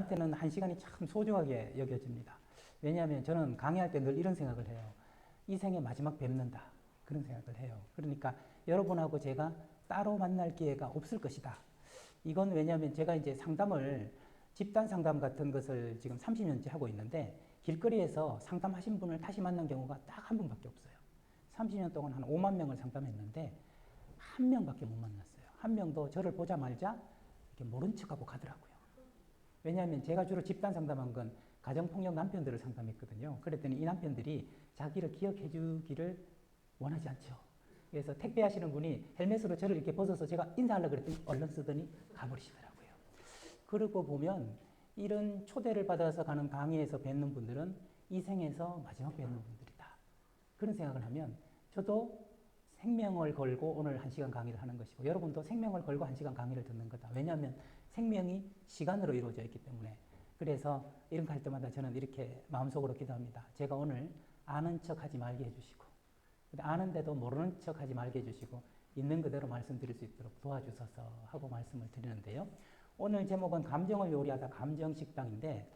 저한테는 한 시간이 참 소중하게 여겨집니다. 왜냐하면 저는 강의할 때 늘 이런 생각을 해요. 이 생에 마지막 뵙는다. 그런 생각을 해요. 그러니까 여러분하고 제가 따로 만날 기회가 없을 것이다. 이건 왜냐하면 제가 이제 상담을 집단 상담 같은 것을 지금 30년째 하고 있는데 길거리에서 상담하신 분을 다시 만난 경우가 딱 한 분밖에 없어요. 30년 동안 한 5만 명을 상담했는데 한 명밖에 못 만났어요. 한 명도 저를 보자마자 이렇게 모른 척하고 가더라고요. 왜냐하면 제가 주로 집단 상담한 건 가정폭력 남편들을 상담했거든요. 그랬더니 이 남편들이 자기를 기억해 주기를 원하지 않죠. 그래서 택배하시는 분이 헬멧으로 저를 이렇게 벗어서 제가 인사하려고 그랬더니 얼른 쓰더니 가버리시더라고요. 그러고 보면 이런 초대를 받아서 가는 강의에서 뵙는 분들은 이 생에서 마지막 뵙는 분들이다. 그런 생각을 하면 저도 생명을 걸고 오늘 1시간 강의를 하는 것이고 여러분도 생명을 걸고 1시간 강의를 듣는 거다. 왜냐하면 생명이 시간으로 이루어져 있기 때문에. 그래서 이런 거 할 때마다 저는 이렇게 마음속으로 기도합니다. 제가 오늘 아는 척 하지 말게 해주시고 아는데도 모르는 척 하지 말게 해주시고 있는 그대로 말씀드릴 수 있도록 도와주셔서 하고 말씀을 드리는데요. 오늘 제목은 감정을 요리하다 감정식당인데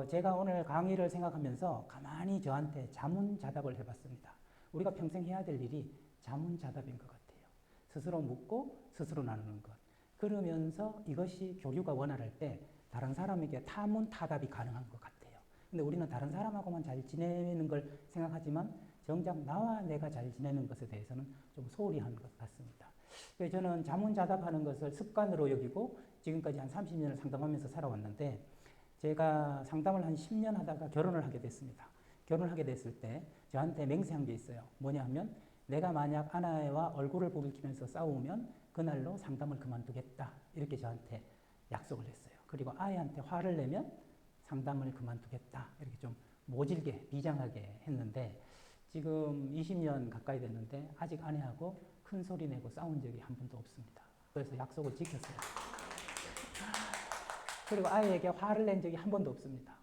제가 오늘 강의를 생각하면서 가만히 저한테 자문자답을 해봤습니다. 우리가 평생 해야 될 일이 자문자답인 것 같아요. 스스로 묻고 스스로 나누는 것. 그러면서 이것이 교류가 원활할 때 다른 사람에게 타문타답이 가능한 것 같아요. 근데 우리는 다른 사람하고만 잘 지내는 걸 생각하지만 정작 나와 내가 잘 지내는 것에 대해서는 좀 소홀히 하는 것 같습니다. 그래서 저는 자문자답하는 것을 습관으로 여기고 지금까지 한 30년을 상담하면서 살아왔는데 제가 상담을 한 10년 하다가 결혼을 하게 됐습니다. 결혼을 하게 됐을 때 저한테 맹세한 게 있어요. 뭐냐 하면 내가 만약 아내와 얼굴을 부비키면서 싸우면 그날로 상담을 그만두겠다. 이렇게 저한테 약속을 했어요. 그리고 아이한테 화를 내면 상담을 그만두겠다. 이렇게 좀 모질게 비장하게 했는데 지금 20년 가까이 됐는데 아직 아내하고 큰 소리 내고 싸운 적이 한 번도 없습니다. 그래서 약속을 지켰어요. 그리고 아이에게 화를 낸 적이 한 번도 없습니다.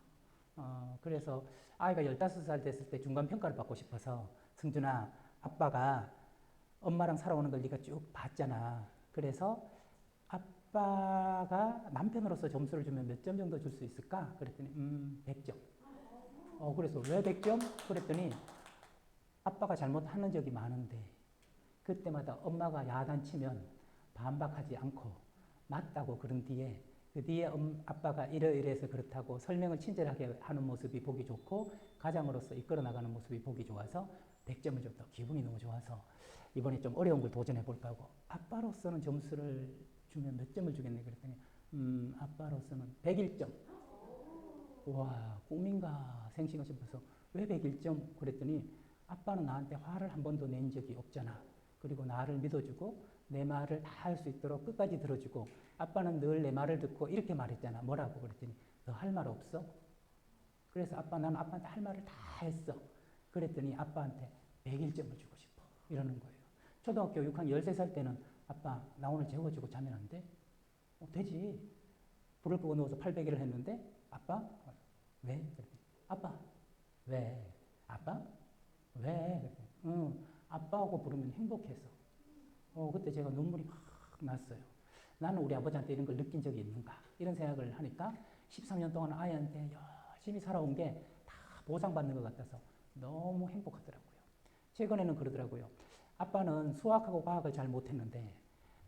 그래서 아이가 15살 됐을 때 중간평가를 받고 싶어서 승준아, 아빠가 엄마랑 살아오는 걸 네가 쭉 봤잖아. 그래서 아빠가 남편으로서 점수를 주면 몇 점 정도 줄 수 있을까? 그랬더니 100점. 그래서 왜 100점? 그랬더니 아빠가 잘못하는 적이 많은데 그때마다 엄마가 야단치면 반박하지 않고 맞다고 그런 뒤에 그 뒤에 아빠가 이러이러해서 그렇다고 설명을 친절하게 하는 모습이 보기 좋고 가장으로서 이끌어 나가는 모습이 보기 좋아서 100점을 줬다. 기분이 너무 좋아서 이번에 좀 어려운 걸 도전해 볼까 하고 아빠로서는 점수를 주면 몇 점을 주겠네 그랬더니 아빠로서는 101점. 와, 꿈인가 생신가 싶어서 왜 101점? 그랬더니 아빠는 나한테 화를 한 번도 낸 적이 없잖아. 그리고 나를 믿어주고 내 말을 다 할 수 있도록 끝까지 들어주고 아빠는 늘 내 말을 듣고 이렇게 말했잖아. 뭐라고 그랬더니 너 할 말 없어? 그래서 나는 아빠한테 할 말을 다 했어. 그랬더니 아빠한테 101점을 주고 싶어. 이러는 거예요. 초등학교 6학년 13살 때는 아빠 나 오늘 재워주고 자면 안 돼? 되지. 불을 끄고 누워서 800일을 했는데 아빠? 왜? 그랬더니 아빠 왜? 아빠? 왜? 아빠하고 부르면 행복해서. 그때 제가 눈물이 확 났어요. 나는 우리 아버지한테 이런 걸 느낀 적이 있는가? 이런 생각을 하니까 13년 동안 아이한테 열심히 살아온 게 다 보상받는 것 같아서 너무 행복하더라고요. 최근에는 그러더라고요. 아빠는 수학하고 과학을 잘 못했는데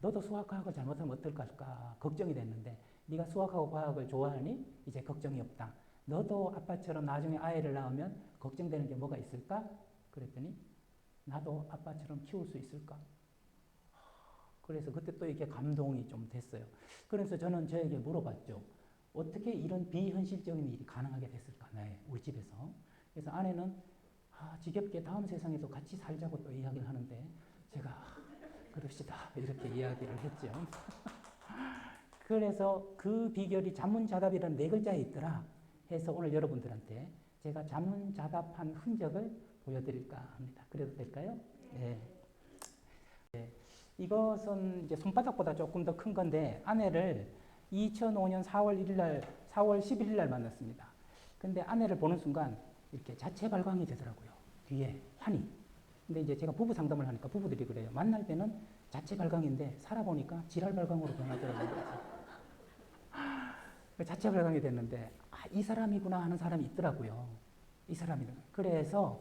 너도 수학과학을 잘못하면 어떨까 걱정이 됐는데 네가 수학하고 과학을 좋아하니 이제 걱정이 없다. 너도 아빠처럼 나중에 아이를 낳으면 걱정되는 게 뭐가 있을까? 그랬더니 나도 아빠처럼 키울 수 있을까? 그래서 그때 또 이렇게 감동이 좀 됐어요. 그래서 저는 저에게 물어봤죠. 어떻게 이런 비현실적인 일이 가능하게 됐을까? 네, 우리 집에서. 그래서 아내는 지겹게 다음 세상에도 같이 살자고 또 이야기를 하는데 제가 그럽시다 이렇게 이야기를 했죠. 그래서 그 비결이 자문자답이라는 4글자에 있더라 해서 오늘 여러분들한테 제가 자문자답한 흔적을 보여드릴까 합니다. 그래도 될까요? 네. 네. 이것은 이제 손바닥보다 조금 더 큰 건데 아내를 2005년 4월 1일 날, 4월 11일 날 만났습니다. 근데 아내를 보는 순간 이렇게 자체 발광이 되더라고요. 뒤에 환희. 근데 이제 제가 부부 상담을 하니까 부부들이 그래요. 만날 때는 자체 발광인데 살아보니까 지랄 발광으로 변하더라고요. 자체 발광이 됐는데 이 사람이구나 하는 사람이 있더라고요. 이 사람이구나. 그래서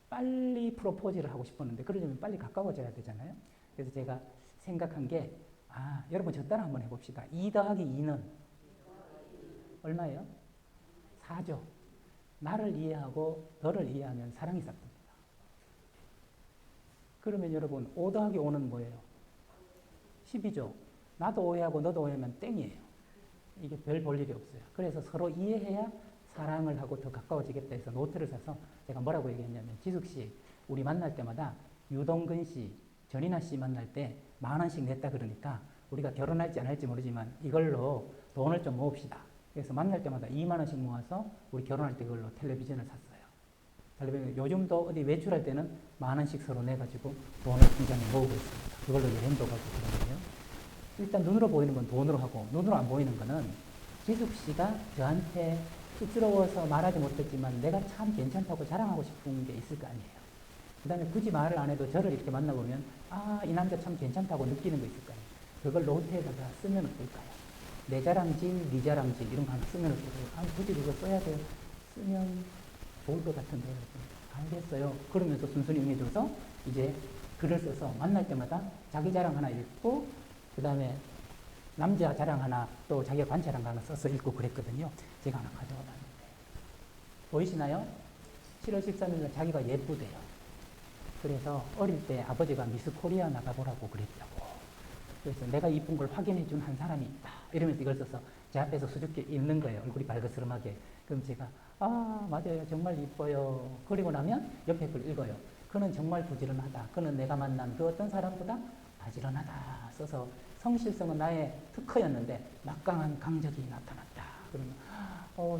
빨리 프로포즈를 하고 싶었는데 그러려면 빨리 가까워져야 되잖아요. 그래서 제가 생각한 게 여러분 저 따라 한번 해봅시다. 2 더하기 2는 얼마예요? 4죠. 나를 이해하고 너를 이해하면 사랑이 싹듭니다. 그러면 여러분 5 더하기 5는 뭐예요? 10이죠. 나도 오해하고 너도 오해하면 땡이에요. 이게 별 볼 일이 없어요. 그래서 서로 이해해야 사랑을 하고 더 가까워지겠다 해서 노트를 사서 제가 뭐라고 얘기했냐면 지숙 씨 우리 만날 때마다 유동근 씨, 전인아 씨 만날 때 10,000원씩 냈다 그러니까 우리가 결혼할지 안 할지 모르지만 이걸로 돈을 좀 모읍시다. 그래서 만날 때마다 20,000원씩 모아서 우리 결혼할 때 그걸로 텔레비전을 샀어요. 텔레비전 요즘도 어디 외출할 때는 10,000원씩 서로 내가지고 돈을 굉장히 모으고 있습니다. 그걸로 여행도 가고 그러는데요. 일단 눈으로 보이는 건 돈으로 하고 눈으로 안 보이는 거는 지숙 씨가 저한테 쑥스러워서 말하지 못했지만 내가 참 괜찮다고 자랑하고 싶은 게 있을 거 아니에요. 그 다음에 굳이 말을 안 해도 저를 이렇게 만나보면 이 남자 참 괜찮다고 느끼는 거 있을 거예요. 그걸 노트에다가 쓰면 어떨까요? 내 자랑질, 네 자랑질 이런 거 하나 쓰면 어떨까요? 굳이 그거 써야 돼요. 쓰면 좋을 것 같은데 알겠어요. 그러면서 순순히 응해줘서 이제 글을 써서 만날 때마다 자기 자랑 하나 읽고 그 다음에 남자 자랑 하나 또 자기가 관찰한 거 하나 써서 읽고 그랬거든요. 제가 하나 가져와 봤는데 보이시나요? 7월 13일 자기가 예쁘대요. 그래서 어릴 때 아버지가 미스 코리아 나가보라고 그랬다고. 그래서 내가 이쁜 걸 확인해 준 한 사람이 있다. 이러면서 이걸 써서 제 앞에서 수줍게 읽는 거예요. 얼굴이 발그스름하게. 그럼 제가 맞아요. 정말 이뻐요. 그리고 나면 옆에 걸 읽어요. 그는 정말 부지런하다. 그는 내가 만난 그 어떤 사람보다 바지런하다. 써서 성실성은 나의 특허였는데 막강한 강적이 나타났다. 그러면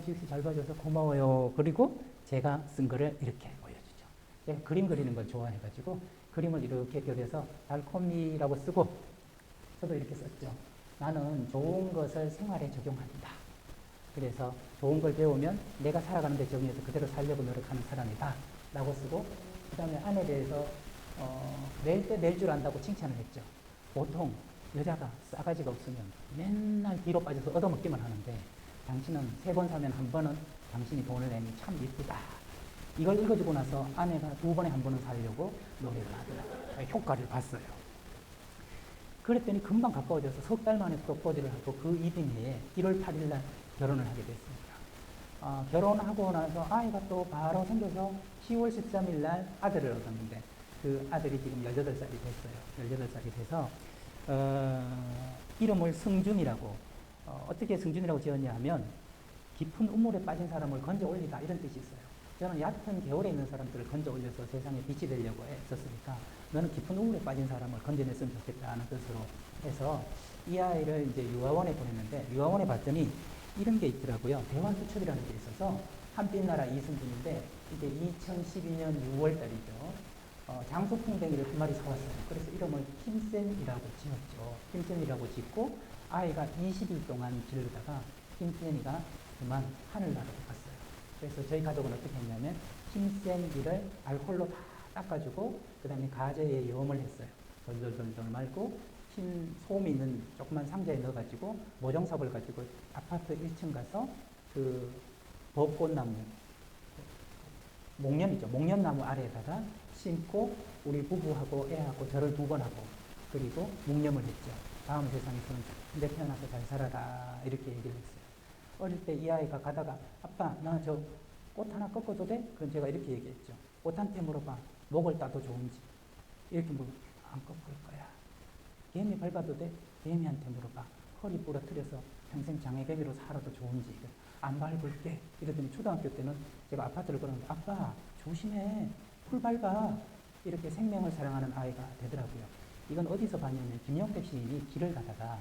지숙씨 잘 봐줘서 고마워요. 그리고 제가 쓴 거를 이렇게 보여주죠. 제가 그림 그리는 걸 좋아해가지고 그림을 이렇게 그려서 달콤이라고 쓰고 저도 이렇게 썼죠. 나는 좋은 것을 생활에 적용한다. 그래서 좋은 걸 배우면 내가 살아가는 데 적용해서 그대로 살려고 노력하는 사람이다. 라고 쓰고 그 다음에 아내에 대해서 낼 때 낼 줄 안다고 칭찬을 했죠. 보통 여자가 싸가지가 없으면 맨날 뒤로 빠져서 얻어먹기만 하는데 당신은 3번 사면 1번은 당신이 돈을 내니 참 이쁘다. 이걸 읽어주고 나서 아내가 2번에 1번은 살려고 노력을 하더라고요. 효과를 봤어요. 그랬더니 금방 가까워져서 석 달 만에 프로포즈를 하고 그 이듬해에 1월 8일 날 결혼을 하게 됐습니다. 결혼하고 나서 아이가 또 바로 생겨서 10월 13일 날 아들을 얻었는데 그 아들이 지금 18살이 됐어요. 18살이 돼서 이름을 승준이라고 어떻게 승준이라고 지었냐 하면 깊은 우물에 빠진 사람을 건져 올리다 이런 뜻이 있어요. 저는 얕은 개울에 있는 사람들을 건져 올려서 세상에 빛이 되려고 했었으니까 너는 깊은 우물에 빠진 사람을 건져냈으면 좋겠다는 뜻으로 해서 이 아이를 이제 유아원에 보냈는데 유아원에 봤더니 이런 게 있더라고요. 대화수첩이라는 게 있어서 한빛나라 이승준인데 이게 2012년 6월 달이죠. 장수풍뎅이를 2마리 사왔어요. 그래서 이름을 킴센이라고 지었죠. 킴센이라고 짓고 아이가 20일 동안 기르다가 킴센이가 그만 하늘나라로 갔어요. 그래서 저희 가족은 어떻게 했냐면 킴센이를 알코올로 다 닦아주고 그 다음에 가재에 염을 했어요. 돌돌돌돌 말고 솜 있는 조그만 상자에 넣어가지고 모종삽을 가지고 아파트 1층 가서 그 벚꽃나무 목련이죠. 목련나무 아래에다가 심고 우리 부부하고 애하고 절을 2번 하고 그리고 묵념을 했죠. 다음 세상에서는 내 태어나서 잘 살아라 이렇게 얘기를 했어요. 어릴 때 이 아이가 가다가 아빠 나 저 꽃 하나 꺾어도 돼? 그럼 제가 이렇게 얘기했죠. 꽃한테 물어봐. 목을 따도 좋은지. 이렇게 물어봐. 안 꺾을 거야. 개미 밟아도 돼? 개미한테 물어봐. 허리 부러뜨려서 평생 장애개미로 살아도 좋은지. 안 밟을게. 이러더니 초등학교 때는 제가 아파트를 걸었는데 아빠 조심해. 풀 밟아. 이렇게 생명을 사랑하는 아이가 되더라고요. 이건 어디서 봤냐면 김영택 시인이 길을 가다가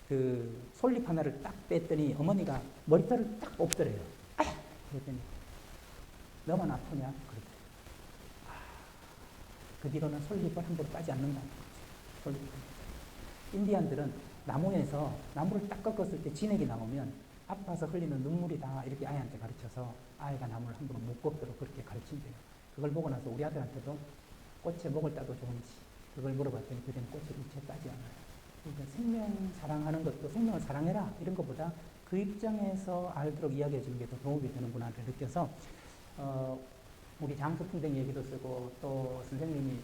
그 솔잎 하나를 딱 뺐더니 어머니가 머리털을 딱 뽑더래요. 아야! 그랬더니 너만 아프냐? 그랬더니 그 뒤로는 솔잎을 함부로 따지 않는다는 거죠. 솔잎을. 인디안들은 나무에서 나무를 딱 꺾었을 때 진액이 나오면 아파서 흘리는 눈물이다 이렇게 아이한테 가르쳐서 아이가 나무를 함부로 못 꺾도록 그렇게 가르친대요. 그걸 보고 나서 우리 아들한테도 꽃에 목을 따도 좋은지 그걸 물어봤더니 그대는 꽃을 일체 따지 않아요. 그러니까 생명 사랑하는 것도 생명을 사랑해라 이런 것보다 그 그 입장에서 알도록 이야기해 주는 게 더 도움이 되는구나를 느껴서 우리 장수풍뎅이 얘기도 쓰고 또 선생님이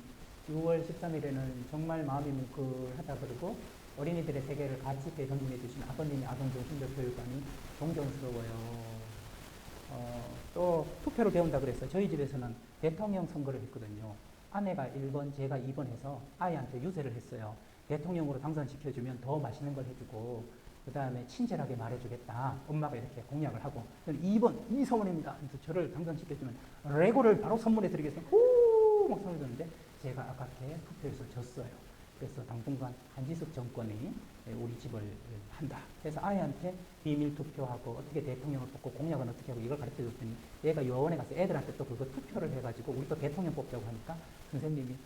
6월 13일에는 정말 마음이 뭉클하다 그러고 어린이들의 세계를 같이 대성공해 주신 아버님의 아동중심적 교육관이 존경스러워요. 또 투표를 배운다 그랬어요. 저희 집에서는 대통령 선거를 했거든요. 아내가 1번, 제가 2번 해서 아이한테 유세를 했어요. 대통령으로 당선시켜주면 더 맛있는 걸 해주고 그 다음에 친절하게 말해주겠다. 엄마가 이렇게 공약을 하고 2번 이서원입니다. 그래서 저를 당선시켜주면 레고를 바로 선물해 드리겠습니다. 후! 막 소리 듣는데 제가 아깝게 투표에서 졌어요. 그래서 당분간 한지숙 정권이 우리 집을 한다. 그래서 아이한테 비밀 투표하고 어떻게 대통령을 뽑고 공약은 어떻게 하고 이걸 가르쳐 줬더니 얘가 요원에 가서 애들한테 또 그거 투표를 해가지고 우리 또 대통령 뽑자고 하니까 선생님이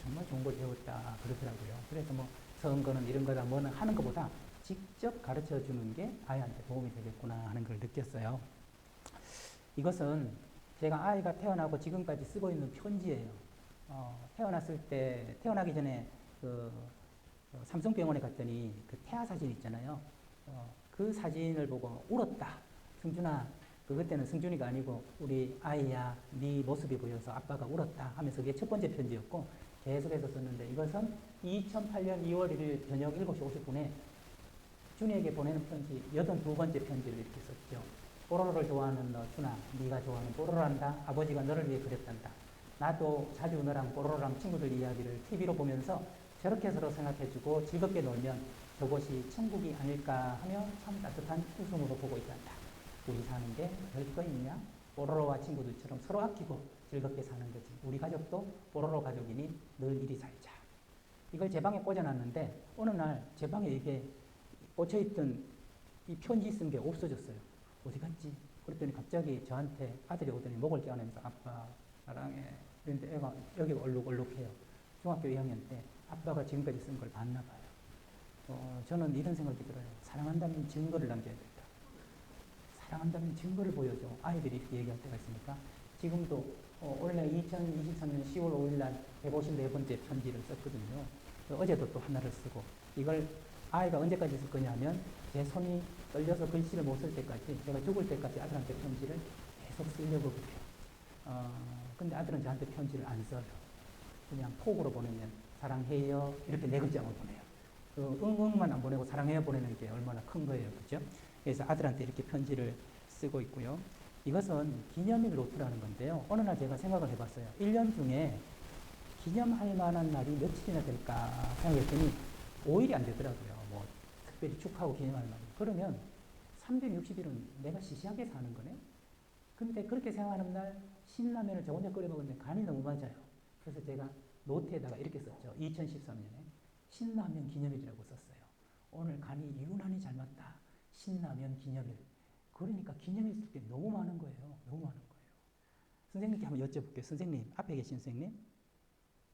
정말 좋은 걸 배웠다 그러더라고요. 그래서 뭐 선거는 이런 거다 뭐는 하는 것보다 직접 가르쳐 주는 게 아이한테 도움이 되겠구나 하는 걸 느꼈어요. 이것은 제가 아이가 태어나고 지금까지 쓰고 있는 편지예요. 태어났을 때 태어나기 전에 삼성병원에 갔더니 그 태아 사진 있잖아요. 그 사진을 보고 울었다. 승준아, 그때는 승준이가 아니고 우리 아이야, 네 모습이 보여서 아빠가 울었다 하면서 그게 첫 번째 편지였고 계속해서 썼는데 이것은 2008년 2월 1일 저녁 7시 50분에 준이에게 보내는 편지 82번째 편지를 이렇게 썼죠. 뽀로로를 좋아하는 너 준아, 네가 좋아하는 뽀로로란다. 아버지가 너를 위해 그렸단다. 나도 자주 너랑 뽀로로랑 친구들 이야기를 TV로 보면서 저렇게 서로 생각해주고 즐겁게 놀면 저곳이 천국이 아닐까 하며 참 따뜻한 웃음으로 보고 있단다. 우리 사는 게 별거 있냐? 뽀로로와 친구들처럼 서로 아끼고 즐겁게 사는 거지. 우리 가족도 뽀로로 가족이니 늘 이리 살자. 이걸 제 방에 꽂아놨는데 어느 날 제 방에 이게 꽂혀있던 이 편지 쓴 게 없어졌어요. 어디 갔지? 그랬더니 갑자기 저한테 아들이 오더니 목을 껴안으면서 아빠 사랑해. 그런데 애가 여기가 얼룩얼룩해요. 중학교 2학년 때 아빠가 지금까지 쓴 걸 봤나 봐요. 저는 이런 생각이 들어요. 사랑한다면 증거를 남겨야 된다. 사랑한다면 증거를 보여줘. 아이들이 이렇게 얘기할 때가 있으니까 지금도 원래 2023년 10월 5일 날 154번째 편지를 썼거든요. 어제도 또 하나를 쓰고 이걸 아이가 언제까지 쓸 거냐면 제 손이 떨려서 글씨를 못 쓸 때까지 제가 죽을 때까지 아들한테 편지를 계속 쓰려고 그래요. 근데 아들은 저한테 편지를 안 써요. 그냥 톡으로 보내면 사랑해요 이렇게 4글자만 보내요. 응응만 안 보내고 사랑해요 보내는 게 얼마나 큰 거예요. 그죠? 그래서 아들한테 이렇게 편지를 쓰고 있고요. 이것은 기념일 노트라는 건데요. 어느 날 제가 생각을 해봤어요. 1년 중에 기념할 만한 날이 며칠이나 될까 생각했더니 5일이 안 되더라고요. 뭐 특별히 축하하고 기념할 만한. 그러면 360일은 내가 시시하게 사는 거네. 근데 그렇게 생각하는 날 신라면을 저 혼자 끓여 먹었는데 간이 너무 맞아요. 그래서 제가 노트에다가 이렇게 썼죠. 2013년에 신라면 기념일이라고 썼어요. 오늘 간이 유난히 잘 맞다. 신라면 기념일. 그러니까 기념일 쓸 게 너무 많은 거예요. 너무 많은 거예요. 선생님께 한번 여쭤볼게요. 선생님, 앞에 계신 선생님.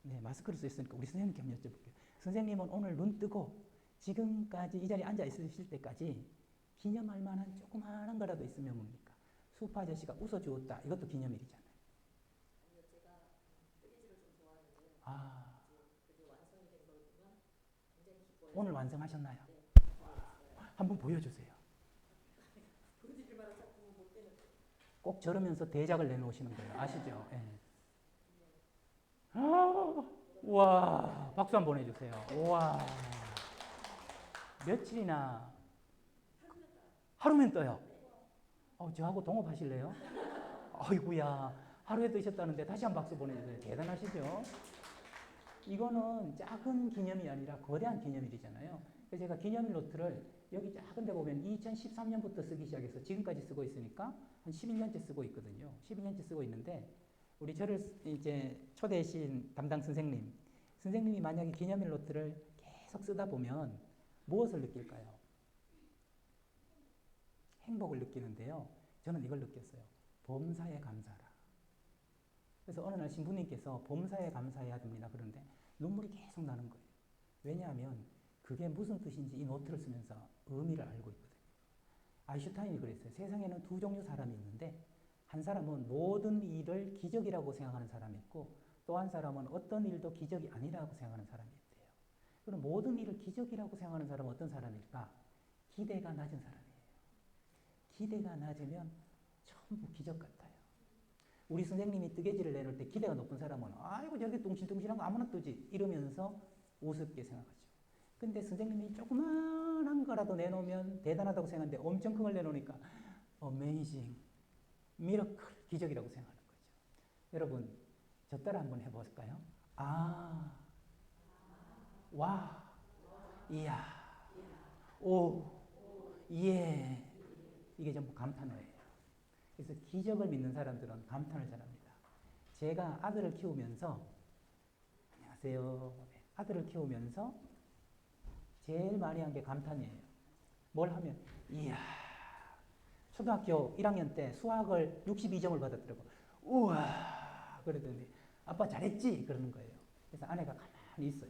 네, 마스크를 쓰셨으니까 우리 선생님께 한번 여쭤볼게요. 선생님은 오늘 눈 뜨고 지금까지 이 자리에 앉아 있으실 때까지 기념할 만한 조그마한 거라도 있으면 뭡니까? 수파 아저씨가 웃어주었다. 이것도 기념일이잖아요. 아니요, 제가 시리즈를 좀 좋아하는데요. 아, 그게 완성이 된 걸 보면 굉장히 기뻐요. 오늘 완성하셨나요? 네. 한번 보여주세요. 보여드릴 만한 작품은 못 되는데. 꼭 저러면서 대작을 내놓으시는 거예요. 아시죠? 예. 아, 와, 박수 한번 보내주세요. 와, 며칠이나 하루면 떠요. 저하고 동업하실래요? 아이구야, 하루에 뜨셨다는데 다시 한 박수 보내주세요. 대단하시죠? 이거는 작은 기념이 아니라 거대한 기념일이잖아요. 그래서 제가 기념일 노트를 여기 작은 데 보면 2013년부터 쓰기 시작해서 지금까지 쓰고 있으니까 한 11년째 쓰고 있거든요. 11년째 쓰고 있는데 우리 저를 이제 초대하신 담당 선생님이 만약에 기념일 노트를 계속 쓰다 보면 무엇을 느낄까요? 행복을 느끼는데요. 저는 이걸 느꼈어요. 범사에 감사하라. 그래서 어느 날 신부님께서 범사에 감사해야 됩니다. 그런데 눈물이 계속 나는 거예요. 왜냐하면 그게 무슨 뜻인지 이 노트를 쓰면서 의미를 알고 있거든요. 아인슈타인이 그랬어요. 세상에는 두 종류 사람이 있는데 한 사람은 모든 일을 기적이라고 생각하는 사람이 있고 또 한 사람은 어떤 일도 기적이 아니라고 생각하는 사람이 있대요. 그럼 모든 일을 기적이라고 생각하는 사람은 어떤 사람일까? 기대가 낮은 사람이에요. 기대가 낮으면 전부 기적 같아요. 우리 선생님이 뜨개질을 내놓을 때 기대가 높은 사람은 아이고 저렇게 둥실둥실한 거 아무나 뜨지 이러면서 우습게 생각하죠. 근데 선생님이 조그만한 거라도 내놓으면 대단하다고 생각하는데 엄청 큰 걸 내놓으니까 어메이징, 미러클, 기적이라고 생각하는 거죠. 여러분 저 따라 한번 해볼까요? 아, 와, 이야, 오, 예. 이게 전부 감탄어예요. 그래서 기적을 믿는 사람들은 감탄을 잘합니다. 제가 아들을 키우면서 안녕하세요. 아들을 키우면서 제일 많이 한 게 감탄이에요. 뭘 하면 이야, 초등학교 1학년 때 수학을 62점을 받았더라고. 우와, 그러더니 아빠 잘했지? 그러는 거예요. 그래서 아내가 가만히 있어요.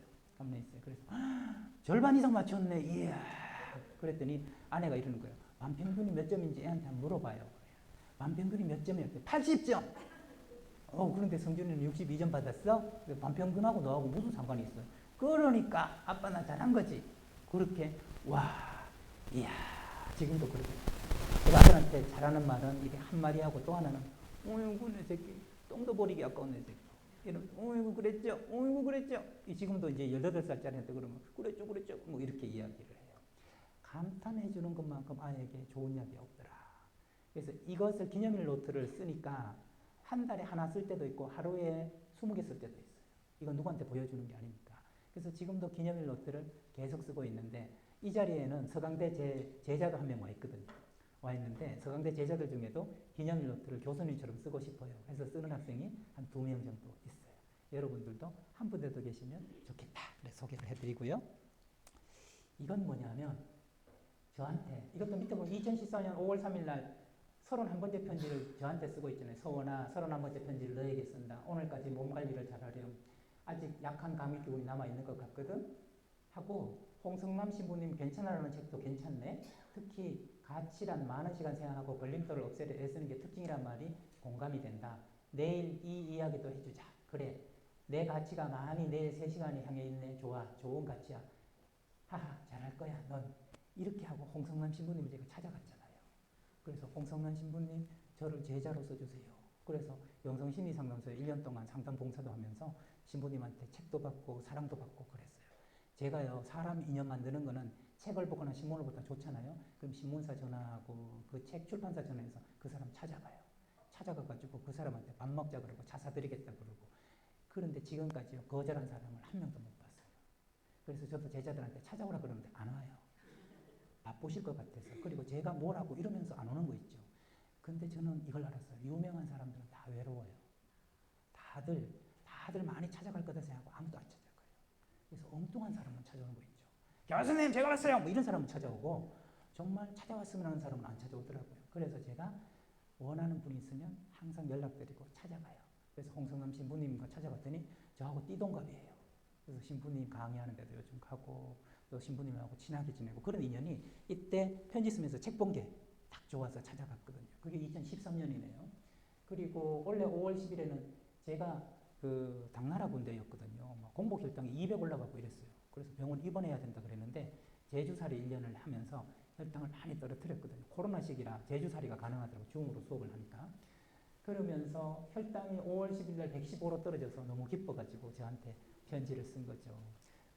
그래서 절반 이상 맞췄네. 이야. 그랬더니 아내가 이러는 거예요. 만평균이 몇 점인지 애한테 한번 물어봐요. 만평균이 몇 점이었대? 80점. 그런데 성준이는 62점 받았어? 반평균하고 너하고 무슨 상관이 있어요? 그러니까 아빠 나 잘한 거지. 그렇게 와, 이야, 지금도 그렇게. 제가 아들한테 잘하는 말은 이게 한 마디 하고 또 하나는 어이구 내 새끼 똥도 버리기 아까운 내 새끼. 이런 어이구 그랬죠. 지금도 이제 18살짜리한테 그러면 그랬죠. 뭐 이렇게 이야기를 해요. 감탄해 주는 것만큼 아이에게 좋은 이야기 없더라. 그래서 이것을 기념일 노트를 쓰니까 한 달에 하나 쓸 때도 있고 하루에 20개 쓸 때도 있어요. 이건 누구한테 보여주는 게 아니니까. 그래서 지금도 기념일 노트를 계속 쓰고 있는데 이 자리에는 서강대 제 제자가 한 명 와 있거든요. 와 있는데 서강대 제자들 중에도 기념일 노트를 교수님처럼 쓰고 싶어요. 해서 쓰는 학생이 한 2명 정도 있어요. 여러분들도 한 분들도 계시면 좋겠다. 그래서 소개를 해드리고요. 이건 뭐냐면 저한테 이것도 밑에 보면 2014년 5월 3일 날 31번째 편지를 저한테 쓰고 있잖아요. 서원아 31번째 편지를 너에게 쓴다. 오늘까지 몸 관리를 잘하렴. 아직 약한 감기 기운이 남아있는 것 같거든. 하고 홍성남 신부님 괜찮아라는 책도 괜찮네. 특히 가치란 많은 시간 생각하고 걸림돌을 없애려 애쓰는 게 특징이란 말이 공감이 된다. 내일 이 이야기도 해주자. 그래. 내 가치가 많이 내일 3시간이 향해 있네. 좋아. 좋은 가치야. 하하 잘할 거야. 넌. 이렇게 하고 홍성남 신부님을 제가 찾아갔잖아요. 그래서 홍성남 신부님 저를 제자로 써주세요. 그래서 영성심리상담소에 1년 동안 상담 봉사도 하면서 신부님한테 책도 받고 사랑도 받고 그랬어요. 제가요 사람 인연 만드는 거는 책을 보거나 신문을 보다 좋잖아요. 그럼 신문사 전화하고 그 책 출판사 전화해서 그 사람 찾아가요. 찾아가가지고 그 사람한테 밥 먹자 그러고 차 사드리겠다 그러고. 그런데 지금까지요 거절한 사람을 한 명도 못 봤어요. 그래서 저도 제자들한테 찾아오라 그러는데 안 와요. 바쁘실 것 같아서. 그리고 제가 뭐라고 이러면서 안 오는 거 있죠. 근데 저는 이걸 알았어요. 유명한 사람들은 다 외로워요. 다들 많이 찾아갈 거다 생각하고 아무도 안 찾아가요. 그래서 엉뚱한 사람만 찾아오는 거 있죠. 교수님 제가 왔어요. 뭐 이런 사람은 찾아오고 정말 찾아왔으면 하는 사람은 안 찾아오더라고요. 그래서 제가 원하는 분이 있으면 항상 연락드리고 찾아가요. 그래서 홍성남 신부님과 찾아갔더니 저하고 띠동갑이에요. 그래서 신부님 강의하는 데도 요즘 가고 또 신부님하고 친하게 지내고 그런 인연이 이때 편지 쓰면서 책 본 게 딱 좋아서 찾아갔거든요. 그게 2013년이네요. 그리고 원래 5월 10일에는 제가 그 당나라 군대였거든요. 공복 혈당이 200 올라가고 이랬어요. 그래서 병원 입원해야 된다 그랬는데 제주살이 1년을 하면서 혈당을 많이 떨어뜨렸거든요. 코로나 시기라 제주살이가 가능하더라고요. 줌으로 수업을 하니까. 그러면서 혈당이 5월 10일 날 115로 떨어져서 너무 기뻐가지고 저한테 편지를 쓴 거죠.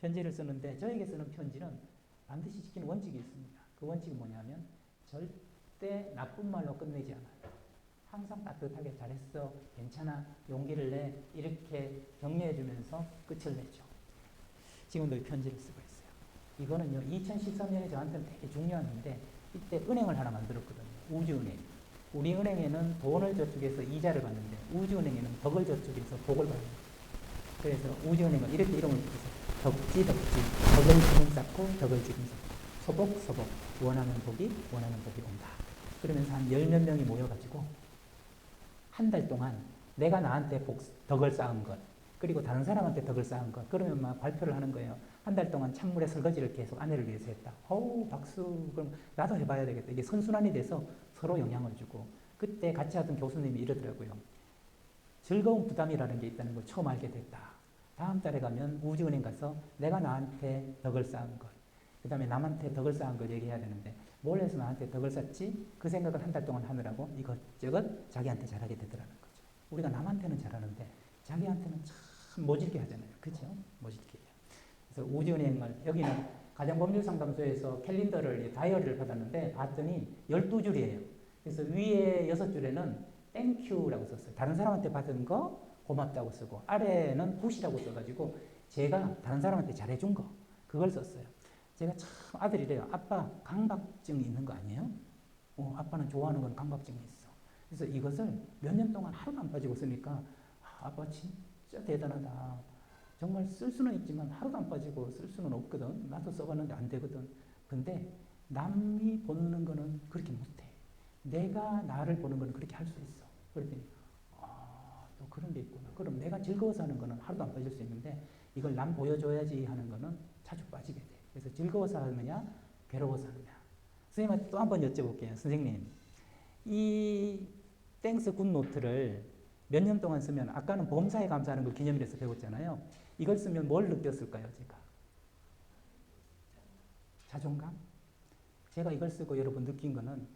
편지를 쓰는데 저에게 쓰는 편지는 반드시 지키는 원칙이 있습니다. 그 원칙은 뭐냐면 절대 나쁜 말로 끝내지 않아요. 항상 따뜻하게 잘했어, 괜찮아, 용기를 내 이렇게 격려해주면서 끝을 내죠. 지금도 이 편지를 쓰고 있어요. 이거는요 2013년에 저한테는 되게 중요한 건데 이때 은행을 하나 만들었거든요. 우주은행. 우리 은행에는 돈을 저축해서 이자를 받는데 우주은행에는 덕을 저축해서 복을 받는 거예요. 그래서 우주은행은 이렇게 이름을 붙여서 덕지 덕을 지금 쌓고 덕을 지금 쌓고 소복 원하는 복이 온다. 그러면서 한 10몇 명이 모여가지고 한 달 동안 내가 나한테 덕을 쌓은 것 그리고 다른 사람한테 덕을 쌓은 것 그러면 막 발표를 하는 거예요. 한 달 동안 찬물에 설거지를 계속 아내를 위해서 했다. 어우 박수. 그럼 나도 해봐야 되겠다. 이게 선순환이 돼서 서로 영향을 주고 그때 같이 하던 교수님이 이러더라고요. 즐거운 부담이라는 게 있다는 걸 처음 알게 됐다. 다음 달에 가면 우주은행 가서 내가 나한테 덕을 쌓은 것 그 다음에 남한테 덕을 쌓은 걸 얘기해야 되는데 뭘 해서 나한테 덕을 쌓지? 그 생각을 한 달 동안 하느라고 이것저것 자기한테 잘하게 되더라는 거죠. 우리가 남한테는 잘하는데 자기한테는 참 모질게 하잖아요. 그죠? 모질게 해요. 그래서 우주은행을 여기는 가정법률상담소에서 캘린더를 다이어리를 받았는데 봤더니 12줄이에요. 그래서 위에 6줄에는 땡큐라고 썼어요. 다른 사람한테 받은 거 고맙다고 쓰고 아래는 굿이라고 써가지고 제가 다른 사람한테 잘해준 거 그걸 썼어요. 제가 참 아들이래요. 아빠 강박증이 있는 거 아니에요? 아빠는 좋아하는 건 강박증이 있어. 그래서 이것을 몇 년 동안 하루도 안 빠지고 쓰니까 아빠 진짜 대단하다. 정말 쓸 수는 있지만 하루도 안 빠지고 쓸 수는 없거든. 나도 써봤는데 안 되거든. 근데 남이 보는 거는 그렇게 못해. 내가 나를 보는 거는 그렇게 할 수 있어. 그랬더니 또 그런 게 있구나. 그럼 내가 즐거워서 하는 거는 하루도 안 빠질 수 있는데 이걸 남 보여줘야지 하는 거는 자주 빠지게 돼. 그래서 즐거워서 하느냐 괴로워서 하느냐. 선생님한테 또 한 번 여쭤볼게요. 선생님 이 땡스 굿노트를 몇 년 동안 쓰면 아까는 범사에 감사하는 걸 기념일에서 배웠잖아요. 이걸 쓰면 뭘 느꼈을까요? 제가 자존감? 제가 이걸 쓰고 여러분 느낀 거는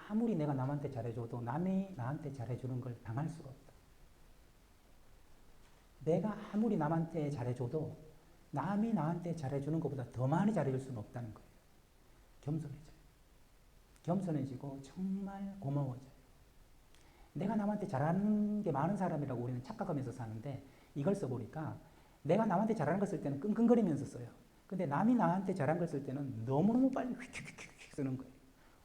아무리 내가 남한테 잘해줘도 남이 나한테 잘해주는 걸 당할 수가 없다. 내가 아무리 남한테 잘해줘도 남이 나한테 잘해주는 것보다 더 많이 잘해줄 수는 없다는 거예요. 겸손해져요. 겸손해지고 정말 고마워져요. 내가 남한테 잘하는 게 많은 사람이라고 우리는 착각하면서 사는데 이걸 써보니까 내가 남한테 잘하는 걸 쓸 때는 끙끙거리면서 써요. 근데 남이 나한테 잘한 걸 쓸 때는 너무너무 빨리 휙휙휙 쓰는 거예요.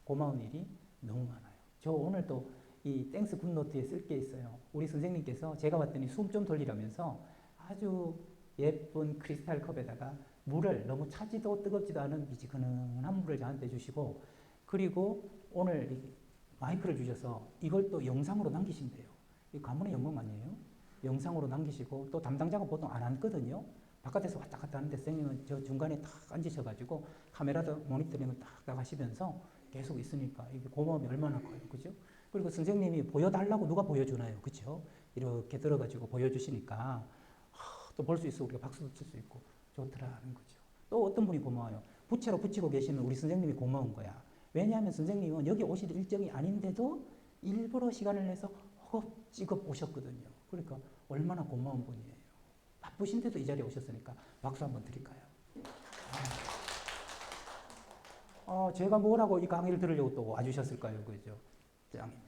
고마운 일이 너무 많아요. 저 오늘도 이 땡스 굿노트에 쓸 게 있어요. 우리 선생님께서 제가 봤더니 숨 좀 돌리라면서 아주 예쁜 크리스탈 컵에다가 물을 너무 차지도 뜨겁지도 않은 미지근한 물을 저한테 주시고 그리고 오늘 마이크를 주셔서 이걸 또 영상으로 남기신대요. 이 가문의 영광 아니에요? 영상으로 남기시고 또 담당자가 보통 안 앉거든요. 바깥에서 왔다 갔다 하는데 선생님은 저 중간에 탁 앉으셔가지고 카메라도 모니터링을 딱 하시면서 계속 있으니까 이게 고마움이 얼마나 커요. 그죠? 그리고 선생님이 보여달라고 누가 보여주나요? 그죠? 이렇게 들어가지고 보여주시니까 또 볼 수 있어. 우리가 박수도 칠 수 있고 좋더라는 거죠. 또 어떤 분이 고마워요. 부채로 붙이고 계시는 우리 선생님이 고마운 거야. 왜냐하면 선생님은 여기 오실 일정이 아닌데도 일부러 시간을 내서 허겁지겁 오셨거든요. 그러니까 얼마나 고마운 분이에요. 바쁘신데도 이 자리에 오셨으니까 박수 한번 드릴까요? 제가 뭐라고 이 강의를 들으려고 또 와주셨을까요? 그죠? 짱입니다.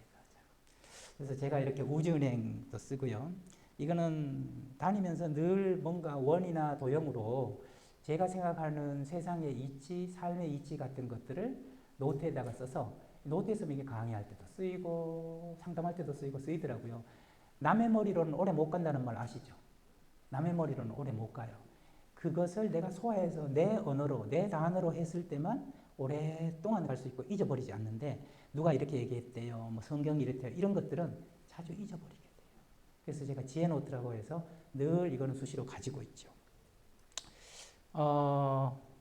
그래서 제가 이렇게 우주은행도 쓰고요. 이거는 다니면서 늘 뭔가 원이나 도형으로 제가 생각하는 세상의 이치, 삶의 이치 같은 것들을 노트에다가 써서 노트에 쓰면 이게 강의할 때도 쓰이고 상담할 때도 쓰이더라고요. 남의 머리로는 오래 못 간다는 말 아시죠? 남의 머리로는 오래 못 가요. 그것을 내가 소화해서 내 언어로, 내 단어로 했을 때만 오랫동안 갈 수 있고 잊어버리지 않는데 누가 이렇게 얘기했대요. 뭐 성경이 이랬대요. 이런 것들은 자주 잊어버리게 돼요. 그래서 제가 지혜노트라고 해서 늘 이거는 수시로 가지고 있죠.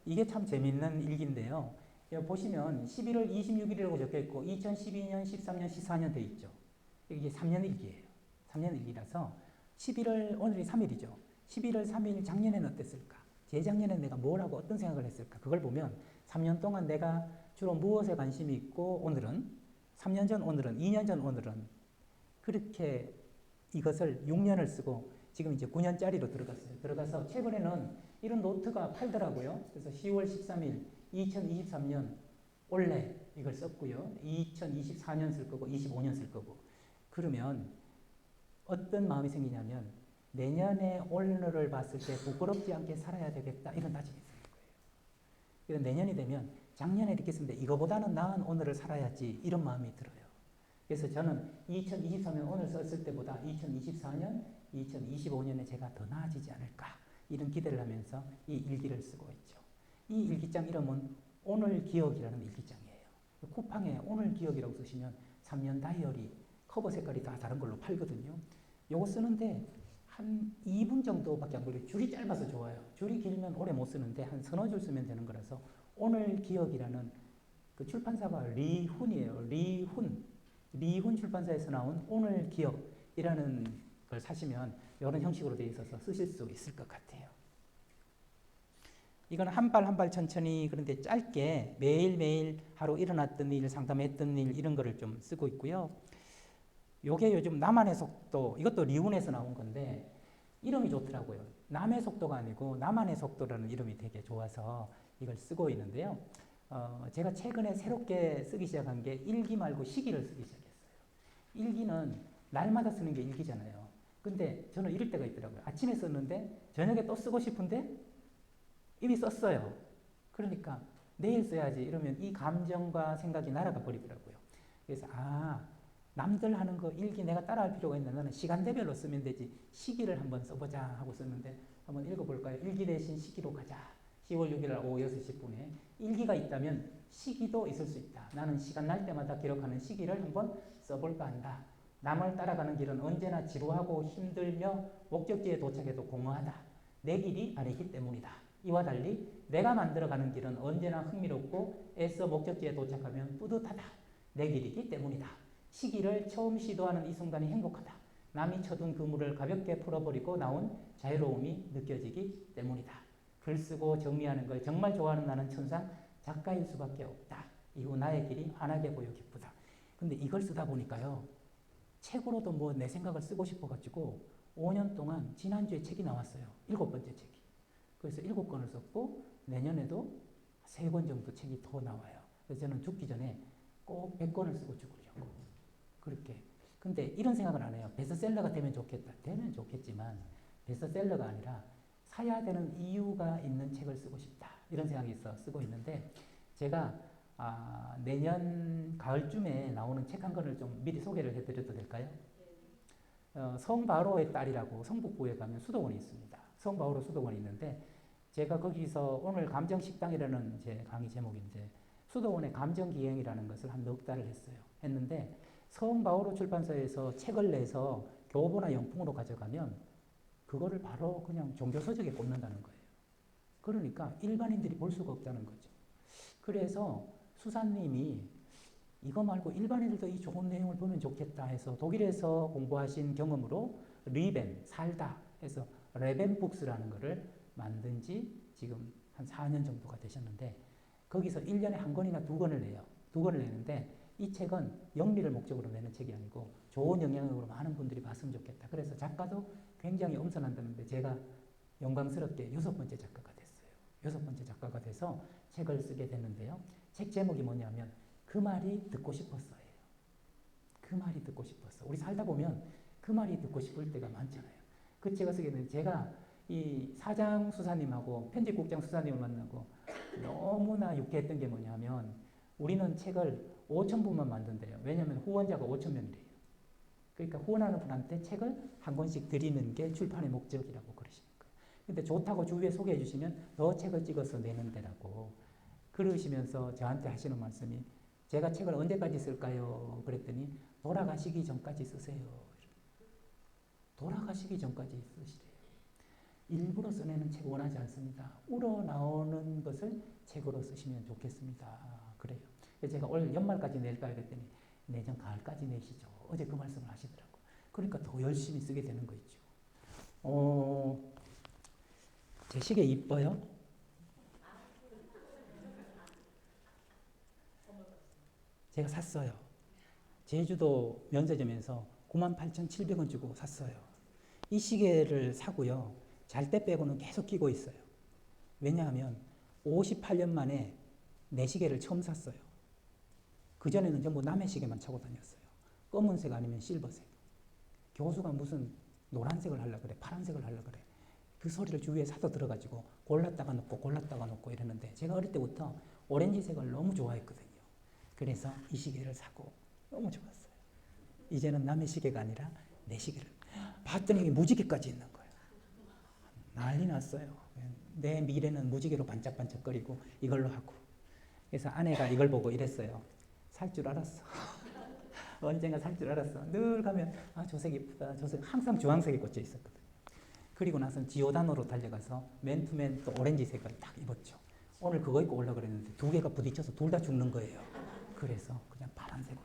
이게 참 재밌는 일기인데요. 보시면 11월 26일이라고 적혀있고 2012년, 13년, 14년 돼 있죠. 이게 3년 일기예요. 3년 일기라서 11월, 오늘이 3일이죠. 11월 3일 작년에는 어땠을까? 재작년에 내가 뭘 하고 어떤 생각을 했을까? 그걸 보면 3년 동안 내가 주로 무엇에 관심이 있고 오늘은 3년 전 오늘은 2년 전 오늘은 그렇게 이것을 6년을 쓰고 지금 이제 9년짜리로 들어갔어요. 들어가서 최근에는 이런 노트가 팔더라고요. 그래서 10월 13일 2023년 올해 이걸 썼고요. 2024년 쓸 거고 25년 쓸 거고. 그러면 어떤 마음이 생기냐면 내년에 오늘을 봤을 때 부끄럽지 않게 살아야 되겠다 이런 다짐이 생긴 거예요. 그래서 내년이 되면 작년에 이렇게 했는데 이거보다는 나은 오늘을 살아야지 이런 마음이 들어요. 그래서 저는 2023년 오늘 썼을 때보다 2024년, 2025년에 제가 더 나아지지 않을까 이런 기대를 하면서 이 일기를 쓰고 있죠. 이 일기장 이름은 오늘 기억이라는 일기장이에요. 쿠팡에 오늘 기억이라고 쓰시면 3년 다이어리 커버 색깔이 다 다른 걸로 팔거든요. 요거 쓰는데 한 2분 정도밖에 안 걸려요. 줄이 짧아서 좋아요. 줄이 길면 오래 못 쓰는데 한 서너 줄 쓰면 되는 거라서 오늘 기억이라는 그 출판사가 리훈이에요. 리훈 출판사에서 나온 오늘 기억이라는 걸 사시면 이런 형식으로 되어 있어서 쓰실 수 있을 것 같아요. 이건 한 발 한 발 천천히 그런데 짧게 매일매일 하루 일어났던 일, 상담했던 일 이런 거를 좀 쓰고 있고요. 요게 요즘 나만의 속도, 이것도 리운에서 나온 건데 이름이 좋더라고요. 남의 속도가 아니고 나만의 속도라는 이름이 되게 좋아서 이걸 쓰고 있는데요. 제가 최근에 새롭게 쓰기 시작한 게 일기 말고 시기를 쓰기 시작했어요. 일기는 날마다 쓰는 게 일기잖아요. 근데 저는 이럴 때가 있더라고요. 아침에 썼는데 저녁에 또 쓰고 싶은데 이미 썼어요. 그러니까 내일 써야지 이러면 이 감정과 생각이 날아가 버리더라고요. 그래서 남들 하는 거 일기 내가 따라할 필요가 있나? 나는 시간대별로 쓰면 되지 시기를 한번 써보자 하고 썼는데 한번 읽어볼까요? 일기 대신 시기로 가자. 10월 6일 날 오후 6시 10분에 일기가 있다면 시기도 있을 수 있다. 나는 시간 날 때마다 기록하는 시기를 한번 써볼까 한다. 남을 따라가는 길은 언제나 지루하고 힘들며 목적지에 도착해도 공허하다. 내 길이 아니기 때문이다. 이와 달리 내가 만들어가는 길은 언제나 흥미롭고 애써 목적지에 도착하면 뿌듯하다. 내 길이기 때문이다. 시기를 처음 시도하는 이 순간이 행복하다. 남이 쳐둔 그물을 가볍게 풀어버리고 나온 자유로움이 느껴지기 때문이다. 글 쓰고 정리하는 걸 정말 좋아하는 나는 천상 작가일 수밖에 없다. 이후 나의 길이 환하게 보여 기쁘다. 근데 이걸 쓰다 보니까요. 책으로도 뭐 내 생각을 쓰고 싶어가지고 5년 동안 지난주에 책이 나왔어요. 7번째 책이. 그래서 7권을 썼고 내년에도 3권 정도 책이 더 나와요. 그래서 저는 죽기 전에 꼭 100권을 쓰고 죽으려고. 그렇게. 근데 이런 생각을 안 해요. 베스트셀러가 되면 좋겠다. 되면 좋겠지만 베스트셀러가 아니라 사야 되는 이유가 있는 책을 쓰고 싶다. 이런 생각이 있어 쓰고 있는데 제가 내년 가을쯤에 나오는 책 한 권을 좀 미리 소개를 해드려도 될까요? 성바오로의 딸이라고 성북구에 가면 수도원이 있습니다. 성바오로 수도원이 있는데 제가 거기서 오늘 감정식당이라는 제 강의 제목인데 수도원의 감정기행이라는 것을 한 넉 달을 했는데 성바오로 출판사에서 책을 내서 교보나 영풍으로 가져가면 그거를 바로 그냥 종교서적에 꽂는다는 거예요. 그러니까 일반인들이 볼 수가 없다는 거죠. 그래서 수사님이 이거 말고 일반인들도 이 좋은 내용을 보면 좋겠다 해서 독일에서 공부하신 경험으로 리벤, 살다 해서 레벤북스라는 거를 만든 지 지금 한 4년 정도가 되셨는데 거기서 1년에 한 권이나 2권을 내요. 2권을 내는데 이 책은 영리를 목적으로 내는 책이 아니고 좋은 영향력으로 많은 분들이 봤으면 좋겠다. 그래서 작가도 굉장히 엄선한다는데 제가 영광스럽게 6번째 작가가 됐어요. 6번째 작가가 돼서 책을 쓰게 됐는데요. 책 제목이 뭐냐면 그 말이 듣고 싶었어요. 그 말이 듣고 싶었어. 우리 살다 보면 그 말이 듣고 싶을 때가 많잖아요. 그 책을 쓰게 됐는데 제가 이 사장 수사님하고 편집국장 수사님을 만나고 너무나 유쾌했던 게 뭐냐면 우리는 책을 5,000부만 만든대요. 왜냐하면 후원자가 5,000명이래요. 그러니까 후원하는 분한테 책을 한 권씩 드리는 게 출판의 목적이라고 그러시는 거예요. 근데 좋다고 주위에 소개해 주시면 더 책을 찍어서 내는 데라고 그러시면서 저한테 하시는 말씀이 제가 책을 언제까지 쓸까요? 그랬더니 돌아가시기 전까지 쓰세요. 돌아가시기 전까지 쓰시래요. 일부러 써내는 책 원하지 않습니다. 우러나오는 것을 책으로 쓰시면 좋겠습니다. 그래요. 제가 올 연말까지 낼까요? 그랬더니 내년 가을까지 내시죠. 어제 그 말씀을 하시더라고요. 그러니까 더 열심히 쓰게 되는 거 있죠. 제 시계 이뻐요? 제가 샀어요. 제주도 면세점에서 98,700원 주고 샀어요. 이 시계를 사고요. 잘 때 빼고는 계속 끼고 있어요. 왜냐하면 58년 만에 내 시계를 처음 샀어요. 그전에는 전부 남의 시계만 차고 다녔어요. 검은색 아니면 실버색. 교수가 무슨 노란색을 하려고 그래, 파란색을 하려고 그래. 그 소리를 주위에 사서 들어가지고 골랐다가 놓고 이랬는데 제가 어릴 때부터 오렌지색을 너무 좋아했거든요. 그래서 이 시계를 사고 너무 좋았어요. 이제는 남의 시계가 아니라 내 시계를 봤더니 무지개까지 있는 거예요. 난리 났어요. 내 미래는 무지개로 반짝반짝거리고 이걸로 하고. 그래서 아내가 이걸 보고 이랬어요. 살 줄 알았어. 언젠가 살 줄 알았어. 늘 가면 저 색 이쁘다. 저 색 항상 주황색이 꽂혀 있었거든요. 그리고 나서 지오다노로 달려가서 맨투맨 또 오렌지색을 딱 입었죠. 오늘 그거 입고 올라 그랬는데 두 개가 부딪혀서 둘 다 죽는 거예요. 그래서 그냥 파란색으로.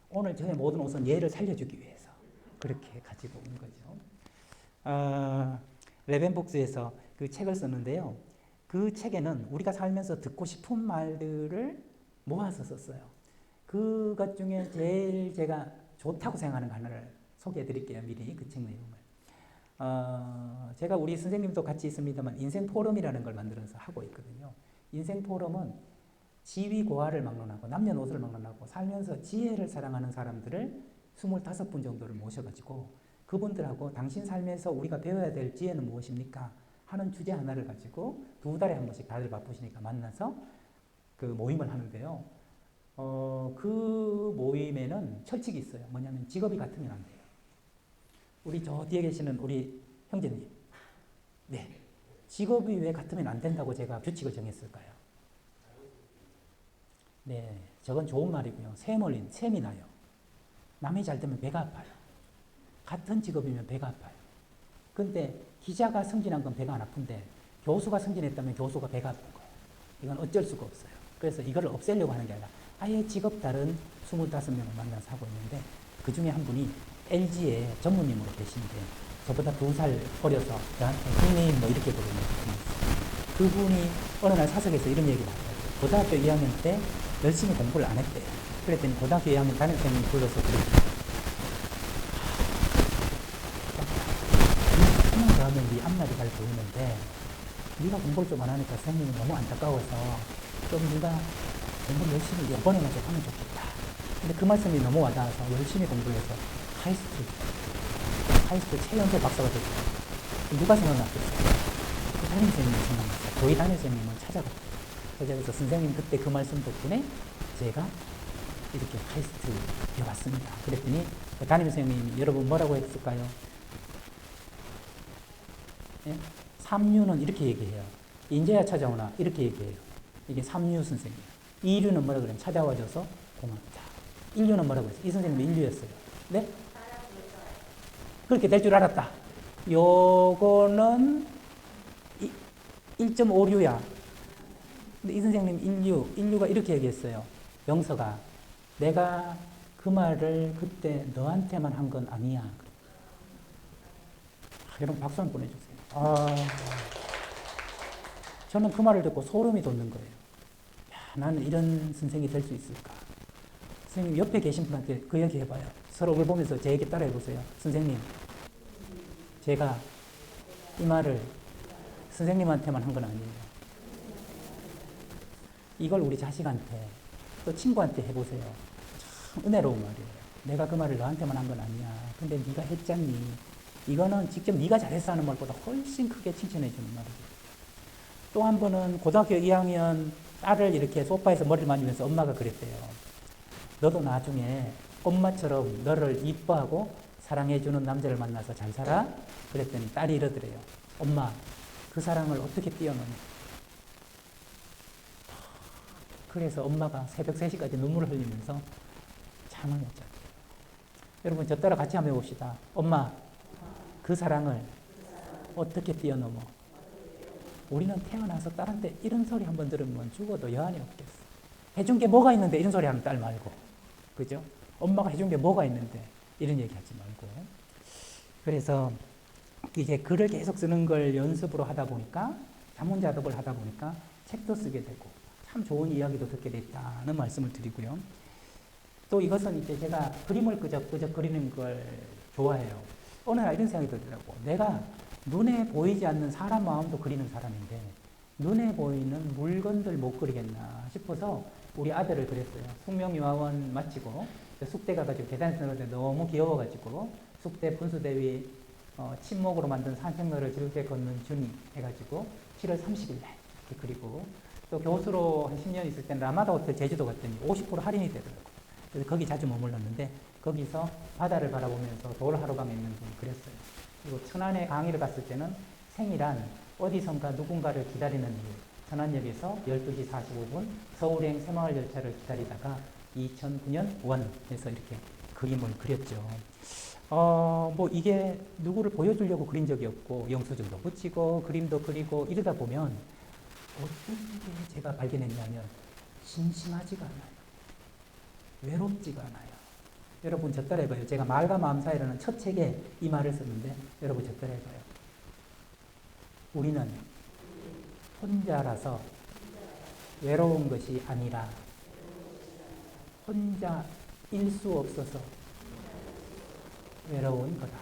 오늘 저의 모든 옷은 얘를 살려주기 위해서 그렇게 가지고 온 거죠. 레벤북스에서 그 책을 썼는데요. 그 책에는 우리가 살면서 듣고 싶은 말들을 모아서 썼어요. 그것 중에 제일 제가 좋다고 생각하는 거 하나를 소개해 드릴게요. 미리 그 책 내용을. 제가 우리 선생님도 같이 있습니다만 인생 포럼이라는 걸 만들어서 하고 있거든요. 인생 포럼은 지위 고하를 막론하고 남녀노소를 막론하고 살면서 지혜를 사랑하는 사람들을 25분 정도를 모셔가지고 그분들하고 당신 삶에서 우리가 배워야 될 지혜는 무엇입니까? 하는 주제 하나를 가지고 2달에 한 번씩 다들 바쁘시니까 만나서 그 모임을 하는데요. 그 모임에는 철칙이 있어요. 뭐냐면 직업이 같으면 안 돼요. 우리 저 뒤에 계시는 우리 형제님. 네. 직업이 왜 같으면 안 된다고 제가 규칙을 정했을까요? 네. 저건 좋은 말이고요. 셈이 나요. 남이 잘 되면 배가 아파요. 같은 직업이면 배가 아파요. 근데 기자가 승진한 건 배가 안 아픈데 교수가 승진했다면 교수가 배가 아픈 거예요. 이건 어쩔 수가 없어요. 그래서 이거를 없애려고 하는 게 아니라 아예 직업 다른 25명을 만나서 하고 있는데 그 중에 한 분이 LG에 전무님으로 계신데 저보다 2살 어려서 저한테 형님 뭐 이렇게 부르는 분이 있어요. 그분이 어느 날 사석에서 이런 얘기를 하더라고요. 고등학교 2학년 때 열심히 공부를 안 했대요. 그랬더니 고등학교 2학년 담임선생님이 불러서 그랬어요. 한명 더 하면 네 앞날이 잘 보이는데 네가 공부를 좀 안 하니까 선생님이 너무 안타까워서 좀 네가 공부를 열심히 이번에만 좀 하면 좋겠다. 근데 그 말씀이 너무 와닿아서 열심히 공부해서 카이스트 최연소 박사가 됐어요. 누가 생각났겠어요? 그 담임선생님이 생각났어요. 저희 담임선생님을 찾아갔어요. 그래서 선생님 그때 그 말씀 덕분에 제가 이렇게 카이스트에 왔습니다. 그랬더니 그 담임선생님이 여러분 뭐라고 했을까요? 예? 3류는 이렇게 얘기해요. 인재야 찾아오나 이렇게 얘기해요. 이게 3류 선생님. 2류는 뭐라 그래요? 찾아와줘서 고맙다. 1류는 뭐라고 했어요? 이 선생님은 1류였어요. 네? 그렇게 될 줄 알았다. 요거는 1.5류야. 근데 이 선생님 1류가 이렇게 얘기했어요. 영서가 내가 그 말을 그때 너한테만 한 건 아니야. 여러분 박수 한번 보내주세요. 저는 그 말을 듣고 소름이 돋는 거예요. 야, 나는 이런 선생이 될 수 있을까? 선생님 옆에 계신 분한테 그 얘기 해봐요. 서로 얼굴 보면서 제 얘기 따라 해보세요. 선생님, 제가 이 말을 선생님한테만 한 건 아니에요. 이걸 우리 자식한테 또 친구한테 해보세요. 참 은혜로운 말이에요. 내가 그 말을 너한테만 한 건 아니야. 근데 네가 했잖니. 이거는 직접 네가 잘했어 하는 말보다 훨씬 크게 칭찬해 주는 말이에요. 또 한 번은 고등학교 2학년 딸을 이렇게 소파에서 머리를 만지면서 엄마가 그랬대요. 너도 나중에 엄마처럼 너를 이뻐하고 사랑해주는 남자를 만나서 잘 살아? 그랬더니 딸이 이러더래요. 엄마, 그 사랑을 어떻게 뛰어넘어? 그래서 엄마가 새벽 3시까지 눈물을 흘리면서 잠을 못 잤대요. 여러분 저 따라 같이 한번 해봅시다. 엄마, 그 사랑을 어떻게 뛰어넘어? 우리는 태어나서 딸한테 이런 소리 한번 들으면 죽어도 여한이 없겠어. 해준 게 뭐가 있는데 이런 소리 하는 딸 말고. 그죠? 엄마가 해준 게 뭐가 있는데 이런 얘기 하지 말고. 그래서 이제 글을 계속 쓰는 걸 연습으로 하다 보니까 자문자답을 하다 보니까 책도 쓰게 되고 참 좋은 이야기도 듣게 됐다는 말씀을 드리고요. 또 이것은 이제 제가 그림을 끄적끄적 그리는 걸 좋아해요. 어느 날 이런 생각이 들더라고. 내가 눈에 보이지 않는 사람 마음도 그리는 사람인데 눈에 보이는 물건들 못 그리겠나 싶어서 우리 아들을 그렸어요. 숙명유아원 마치고 숙대 가가지고 계단에서 내려오는데 너무 귀여워가지고 숙대 분수대위 친목으로 만든 산책로를 즐겁게 걷는 준이 해가지고 7월 30일 날 이렇게 그리고 또 교수로 한 10년 있을 때는 라마다 호텔 제주도 갔더니 50% 할인이 되더라고요. 그래서 거기 자주 머물렀는데 거기서 바다를 바라보면서 돌하루방에 있는 분을 그렸어요. 그리고 천안에 강의를 갔을 때는 생이란 어디선가 누군가를 기다리는 일. 천안역에서 12시 45분 서울행 새마을 열차를 기다리다가 2009년 원에서 이렇게 그림을 그렸죠. 뭐 이게 누구를 보여주려고 그린 적이 없고 영수증도 붙이고 그림도 그리고 이러다 보면 어떤 게 제가 발견했냐면 심심하지가 않아요. 외롭지가 않아요. 여러분 저 따라 해봐요. 제가 말과 마음 사이라는 첫 책에 이 말을 썼는데 여러분 저 따라 해봐요. 우리는 혼자라서 외로운 것이 아니라 혼자일 수 없어서 외로운 거다.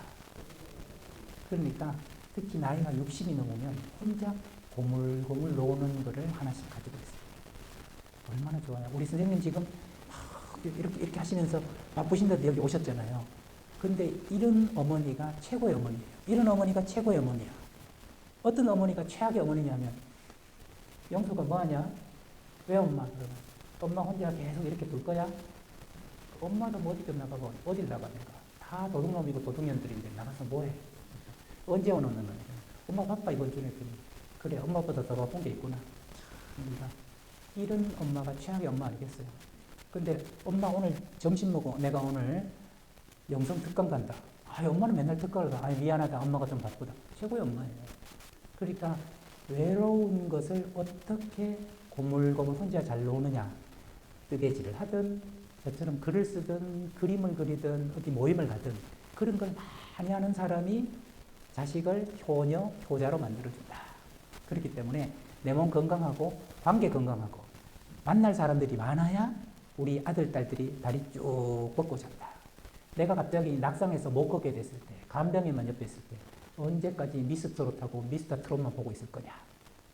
그러니까 특히 나이가 60이 넘으면 혼자 고물고물 노는 거를 하나씩 가지고 있어요. 얼마나 좋아요. 우리 선생님 지금 이렇게 하시면서 바쁘신데도 여기 오셨잖아요. 근데 이런 어머니가 최고의 어머니예요. 이런 어머니가 최고의 어머니야. 어떤 어머니가 최악의 어머니냐면, 영수가 뭐하냐? 왜 엄마? 그러면 엄마 혼자 계속 이렇게 둘 거야? 엄마도 뭐 어디 나가고 어딜 나갑니까? 다 도둑놈이고 도둑년들인데 나가서 뭐해? 언제 오는 너는? 엄마 바빠 이번 주에. 그래, 엄마보다 더 바쁜 게 있구나. 그러니까 이런 엄마가 최악의 엄마 아니겠어요? 근데 엄마 오늘 점심 먹어. 내가 오늘 영성 특강 간다. 엄마는 맨날 특강을 가. 미안하다. 엄마가 좀 바쁘다. 최고의 엄마예요. 그러니까 외로운 것을 어떻게 고물고물 혼자 잘 노느냐. 뜨개질을 하든, 저처럼 글을 쓰든, 그림을 그리든, 어디 모임을 가든, 그런 걸 많이 하는 사람이 자식을 효녀, 효자로 만들어준다. 그렇기 때문에 내 몸 건강하고, 관계 건강하고, 만날 사람들이 많아야 우리 아들, 딸들이 다리 쭉 뻗고 잔다. 내가 갑자기 낙상해서 못 걷게 됐을 때, 간병에만 옆에 있을 때, 언제까지 미스트롯하고 미스터 트롯만 보고 있을 거냐.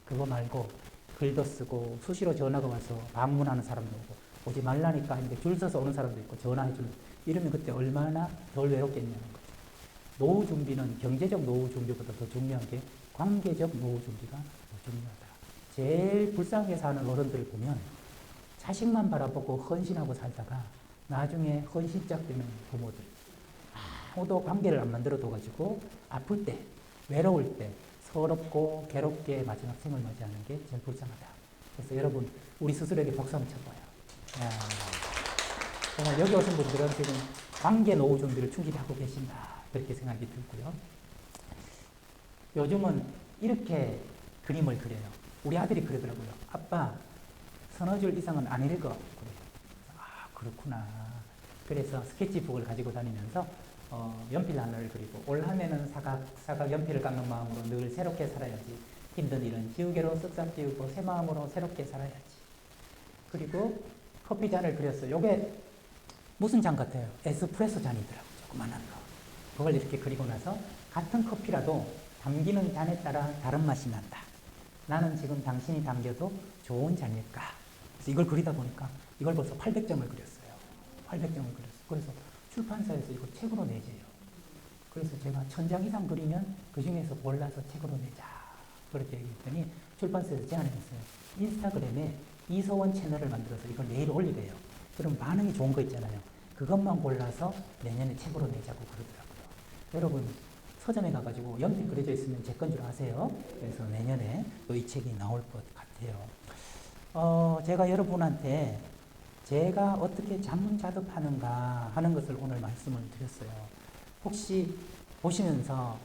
그거 말고 글도 쓰고 수시로 전화가 와서 방문하는 사람도 오고, 오지 말라니까 하는데 줄 서서 오는 사람도 있고 전화해주는, 이러면 그때 얼마나 덜 외롭겠냐는 거죠. 노후 준비는 경제적 노후 준비보다 더 중요한 게 관계적 노후 준비가 더 중요하다. 제일 불쌍하게 사는 어른들을 보면 자식만 바라보고 헌신하고 살다가 나중에 헌신짝 되는 부모들, 아무도 관계를 안 만들어둬가지고 아플 때, 외로울 때 서럽고 괴롭게 마지막 생을 맞이하는 게 제일 불쌍하다. 그래서 여러분, 우리 스스로에게 박수 한번 쳐봐요. 정말 여기 오신 분들은 지금 관계 노후 준비를 충실히 하고 계신다, 그렇게 생각이 들고요. 요즘은 이렇게 그림을 그려요. 우리 아들이 그러더라고요. 아빠, 서너 줄 이상은 안 읽어. 그래요. 그렇구나. 그래서 스케치북을 가지고 다니면서 연필 하나를 그리고, 올 한해는 사각 연필을 깎는 마음으로 늘 새롭게 살아야지. 힘든 일은 지우개로 쓱싹 지우고 새 마음으로 새롭게 살아야지. 그리고 커피 잔을 그렸어요. 요게 무슨 잔 같아요? 에스프레소 잔이더라고요. 조그만한 거. 그걸 이렇게 그리고 나서 같은 커피라도 담기는 잔에 따라 다른 맛이 난다. 나는 지금 당신이 담겨도 좋은 잔일까? 그래서 이걸 그리다 보니까 이걸 벌써 800점을 그렸어요. 800점을 그렸어요. 그래서 출판사에서 이거 책으로 내재요. 그래서 제가 1000장 이상 그리면 그 중에서 골라서 책으로 내자. 그렇게 얘기했더니 출판사에서 제안을 했어요. 인스타그램에 이서원 채널을 만들어서 이걸 내일 올리래요. 그럼 반응이 좋은 거 있잖아요. 그것만 골라서 내년에 책으로 내자고 그러더라고요. 여러분, 서점에 가가지고 연필 그려져 있으면 제 건 줄 아세요? 그래서 내년에 또 이 책이 나올 것 같아요. 제가 여러분한테 제가 어떻게 자문자득하는가 하는 것을 오늘 말씀을 드렸어요. 혹시 보시면서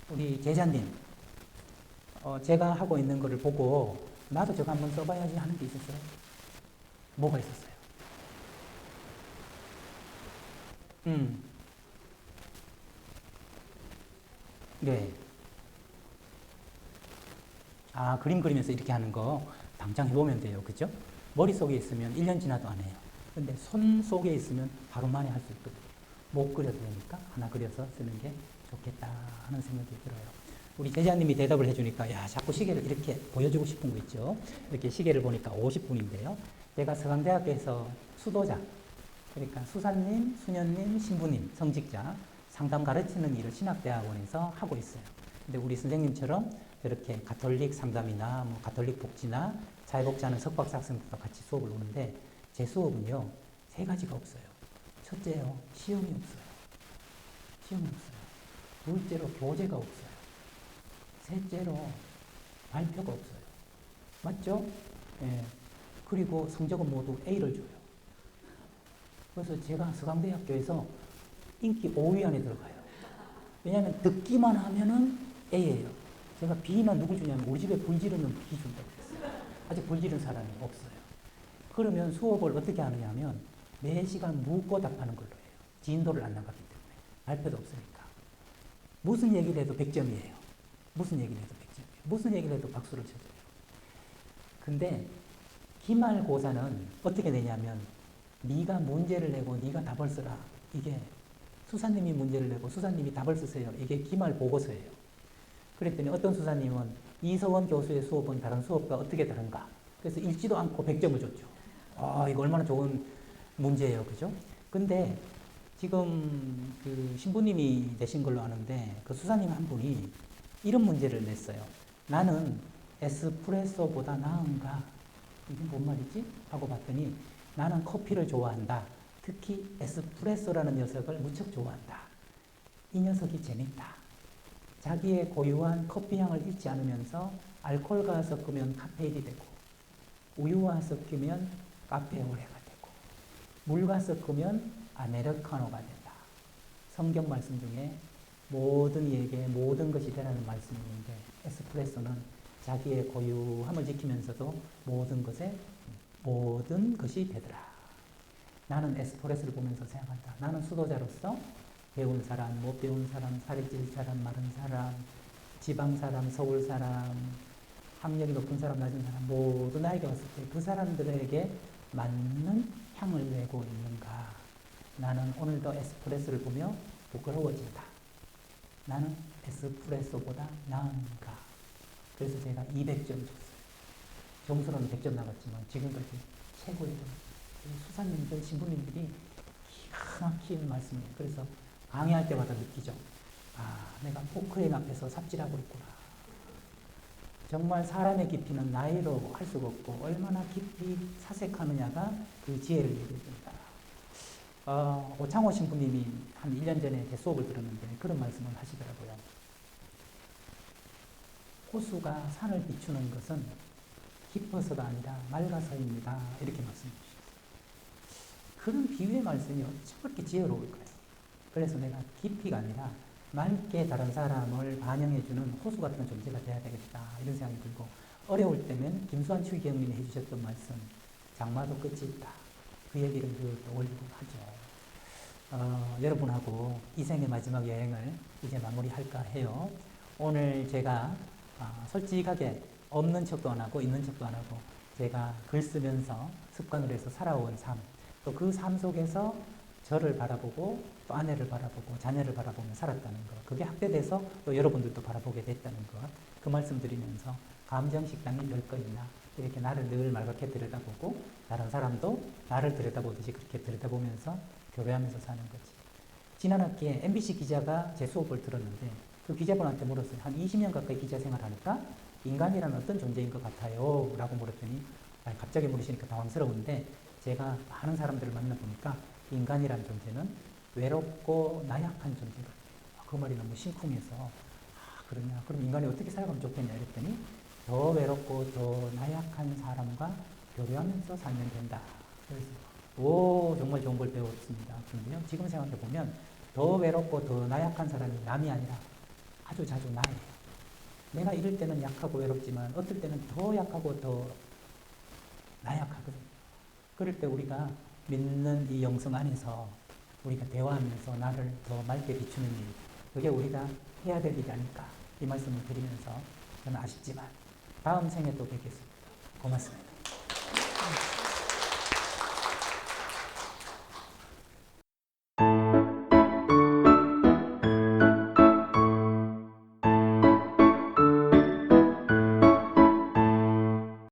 우리 제자님, 제가 하고 있는 거를 보고 나도 저거 한번 써봐야지 하는 게 있었어요? 뭐가 있었어요? 네. 그림 그리면서 이렇게 하는 거 당장 해보면 돼요. 그죠? 머릿속에 있으면 1년 지나도 안 해요. 근데 손 속에 있으면 하루 만에 할 수 있거든요. 못 그려도 되니까 하나 그려서 쓰는 게 좋겠다 하는 생각이 들어요. 우리 제자님이 대답을 해주니까, 야, 자꾸 시계를 이렇게 보여주고 싶은 거 있죠? 이렇게 시계를 보니까 50분인데요. 제가 서강대학교에서 수도자, 그러니까 수사님, 수녀님, 신부님, 성직자, 상담 가르치는 일을 신학대학원에서 하고 있어요. 근데 우리 선생님처럼 저렇게 가톨릭 상담이나 뭐 가톨릭 복지나 사회복지하는 석박사 학생들과 같이 수업을 오는데, 제 수업은요, 3가지가 없어요. 첫째요, 시험이 없어요. 시험이 없어요. 둘째로 교재가 없어요. 셋째로 발표가 없어요. 맞죠? 예. 그리고 성적은 모두 A를 줘요. 그래서 제가 서강대학교에서 인기 5위 안에 들어가요. 왜냐하면 듣기만 하면은 A예요. 제가 B는 누굴 주냐면, 우리 집에 불 지르면 B 준다고 했어요. 아직 불 지른 사람이 없어요. 그러면 수업을 어떻게 하느냐 하면, 매시간 묻고 답하는 걸로 해요. 진도를 안 나가기 때문에. 발표도 없으니까. 무슨 얘기를 해도 100점이에요. 무슨 얘기를 해도 100점이에요. 무슨 얘기를 해도 박수를 쳐줘요. 근데 기말고사는 어떻게 되냐면 네가 문제를 내고 네가 답을 쓰라. 이게 수사님이 문제를 내고 수사님이 답을 쓰세요. 이게 기말보고서예요. 그랬더니 어떤 수사님은 이서원 교수의 수업은 다른 수업과 어떻게 다른가? 그래서 읽지도 않고 100점을 줬죠. 아, 이거 얼마나 좋은 문제예요. 그죠? 근데 지금 그 신부님이 내신 걸로 아는데 그 수사님 한 분이 이런 문제를 냈어요. 나는 에스프레소보다 나은가? 이게 뭔 말이지? 하고 봤더니 나는 커피를 좋아한다. 특히 에스프레소라는 녀석을 무척 좋아한다. 이 녀석이 재밌다. 자기의 고유한 커피 향을 잃지 않으면서 알코올과 섞으면 카페인이 되고 우유와 섞으면 카페오레가 되고 물과 섞으면 아메리카노가 된다. 성경 말씀 중에 모든 이에게 모든 것이 되라는 말씀이 있는데 에스프레소는 자기의 고유함을 지키면서도 모든 것이 되더라. 나는 에스프레소를 보면서 생각한다. 나는 수도자로서 배운 사람, 못 배운 사람, 살이 찔 사람, 마른 사람, 지방 사람, 서울 사람, 학력이 높은 사람, 낮은 사람 모두 나에게 왔을 때 그 사람들에게 맞는 향을 내고 있는가. 나는 오늘도 에스프레소를 보며 부끄러워진다. 나는 에스프레소보다 나은가. 그래서 제가 200점 줬어요. 점수로는 100점 나갔지만 지금까지 최고의 점. 수사님들, 신부님들이 기가 막힌 말씀이에요. 그래서 강의할 때마다 느끼죠. 아, 내가 포크레인 앞에서 삽질하고 있구나. 정말 사람의 깊이는 나이로 할 수가 없고 얼마나 깊이 사색하느냐가 그 지혜를 얘기해줍니다. 오창호 신부님이 한 1년 전에 제 수업을 들었는데 그런 말씀을 하시더라고요. 호수가 산을 비추는 것은 깊어서가 아니라 맑아서입니다. 이렇게 말씀해 주셨어요. 그런 비유의 말씀이 어쩜 그렇게 지혜로울까요? 그래서 내가 깊이가 아니라 맑게 다른 사람을 반영해주는 호수 같은 존재가 돼야 되겠다. 이런 생각이 들고 어려울 때면 김수환 추기경님이 해주셨던 말씀 장마도 끝이 있다. 그 얘기를 늘 올리고 하죠. 여러분하고 이 생의 마지막 여행을 이제 마무리할까 해요. 오늘 제가 솔직하게 없는 척도 안 하고 있는 척도 안 하고 제가 글 쓰면서 습관으로 해서 살아온 삶, 또 그 삶 속에서 저를 바라보고 또 아내를 바라보고 자녀를 바라보며 살았다는 것, 그게 확대돼서 또 여러분들도 바라보게 됐다는 것, 그 말씀 드리면서 감정식당이 몇 거 있나 이렇게 나를 늘 말갛게 들여다보고 다른 사람도 나를 들여다보듯이 그렇게 들여다보면서 교배하면서 사는 거지. 지난 학기에 MBC 기자가 제 수업을 들었는데 그 기자분한테 물었어요. 한 20년 가까이 기자 생활하니까 인간이란 어떤 존재인 것 같아요? 라고 물었더니 갑자기 물으시니까 당황스러운데 제가 많은 사람들을 만나보니까 인간이란 존재는 외롭고 나약한 존재다. 그 말이 너무 심쿵해서 그러냐? 그럼 인간이 어떻게 살아가면 좋겠냐? 이랬더니 더 외롭고 더 나약한 사람과 교류하면서 살면 된다. 그래서 정말 좋은 걸 배웠습니다. 그런데요, 지금 생각해보면 더 외롭고 더 나약한 사람이 남이 아니라 아주 자주 나예요. 내가 이럴 때는 약하고 외롭지만 어떨 때는 더 약하고 더 나약하거든요. 그럴 때 우리가 믿는 이 영성 안에서 우리가 대화하면서 나를 더 맑게 비추는 일, 그게 우리가 해야 될 일이 아닐까 이 말씀을 드리면서 저는 아쉽지만 다음 생에 또 뵙겠습니다. 고맙습니다.